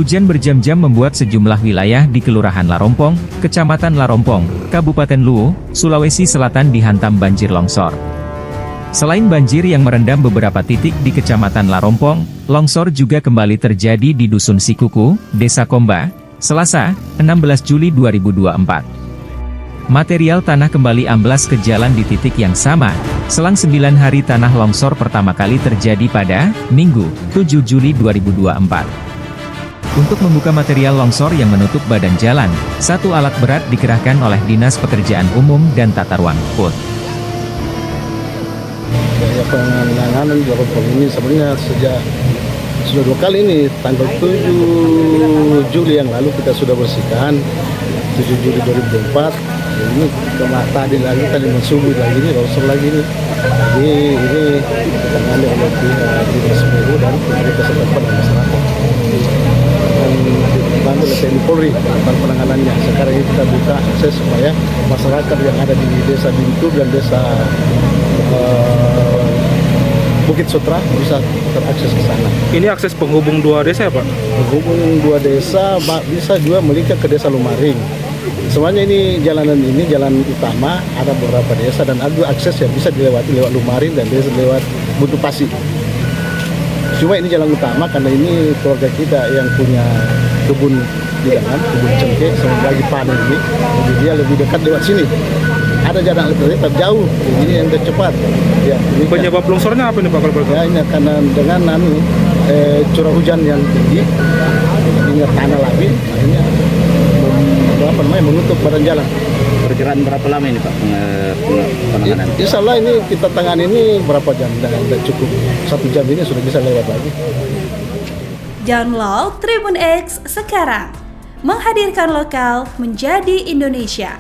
Hujan berjam-jam membuat sejumlah wilayah di Kelurahan Larompong, Kecamatan Larompong, Kabupaten Luwu, Sulawesi Selatan dihantam banjir longsor. Selain banjir yang merendam beberapa titik di Kecamatan Larompong, longsor juga kembali terjadi di Dusun Sikuku, Desa Komba, Selasa, 16 Juli 2024. Material tanah kembali amblas ke jalan di titik yang sama. Selang 9 hari tanah longsor pertama kali terjadi pada Minggu, 7 Juli 2024. Untuk membuka material longsor yang menutup badan jalan, satu alat berat dikerahkan oleh Dinas Pekerjaan Umum dan Tata Ruang, PUD. Ya, penanganan di Larompong ini sebenarnya sudah 2 kali ini, tanggal 7 Juli yang lalu kita sudah bersihkan, 7 Juli 2024, ini tadi subuh lagi ini, longsor lagi ini. Jadi ini ditangani oleh Dinas PU dan pemerintah setempat dan masyarakat. Dan dibantu oleh TNI Polri tentang penanganannya. Sekarang ini kita buka akses supaya masyarakat yang ada di Desa Bintur dan Desa Bukit Sutra bisa terakses ke sana. Ini akses penghubung 2 desa ya Pak? Penghubung 2 desa bisa juga melingkar ke Desa Lumaring. Semuanya ini jalan utama, ada beberapa desa dan ada akses yang bisa dilewati lewat Lumaring dan desa lewat Buntu Pasi. Cuma ini jalan utama karena ini keluarga kita yang punya kebun di dalam, kebun cengkeh, sama lagi panen ini, jadi dia lebih dekat lewat sini. Ada jalan tetap jauh, ini yang tercepat. Ya, ini penyebab longsornya apa nih Pak? Ya, ini karena dengan curah hujan yang tinggi, ini tanah labir, akhirnya menutup badan jalan. Perkiraan berapa lama ini Pak penanganan? Insya Allah ini kita tangani ini berapa jam dan cukup 1 jam ini sudah bisa lewat lagi. Download Tribun X sekarang, menghadirkan lokal menjadi Indonesia.